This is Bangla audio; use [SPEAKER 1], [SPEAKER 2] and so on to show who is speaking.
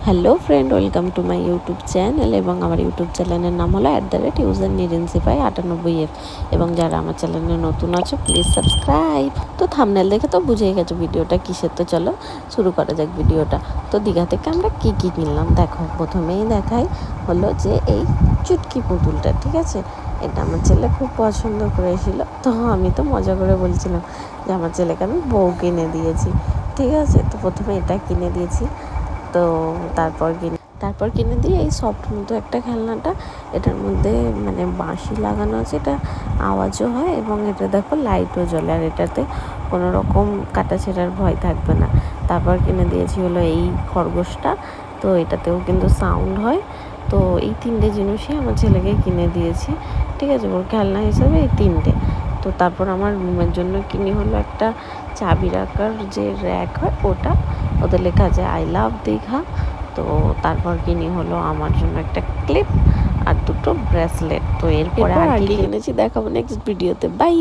[SPEAKER 1] Hello friend, welcome to my YouTube channel. এবং আমার ইউটিউব চ্যানেলের নাম হলো @userneedinsify98f। এবং যারা আমার চ্যানেলে নতুন আছো প্লিজ সাবস্ক্রাইব। তো থাম্বনেল দেখে তো বুঝেই গেছো ভিডিওটা কিসের। তো চলো শুরু করা যাক ভিডিওটা। তো দীঘা থেকে আমরা কী কী কিনলাম দেখো। প্রথমেই দেখাই হলো যে এই চুটকি পুতুলটা, ঠিক আছে। এটা আমার ছেলে খুব পছন্দ করেছিল, তো আমি তো মজা করে বলছিলাম যে আমার ছেলেকে আমি বউ কিনে দিয়েছি, ঠিক আছে। তো প্রথমে এটা কিনে দিয়েছি, তো তারপর কিনে দিয়ে এই সফট মতো একটা খেলনাটা। এটার মধ্যে মানে বাঁশি লাগানো আছে, এটা আওয়াজও হয় এবং এটা দেখো লাইটও জ্বলে, আর এটাতে কোনো রকম কাটা ছেঁড়ার ভয় থাকবে না। তারপর কিনে দিয়েছি হলো এই খরগোশটা, তো এটাতেও কিন্তু সাউন্ড হয়। তো এই তিনটে জিনিসই আমার ছেলেকে কিনে দিয়েছি, ঠিক আছে, ওর খেলনা হিসাবে এই তিনটে। তো তারপর আমার রুমের জন্য কিনি হলো একটা চাবি রাখার যে র্যাক হয়, ওটা ওদের লেখা আছে আই লাভ দীঘা। তো তারপর কিনি হলো আমার জন্য একটা ক্লিপ আর দুটো ব্রেসলেট। তো এরপরে আর কি কিনেছি দেখাবো নেক্সট ভিডিওতে। বাই।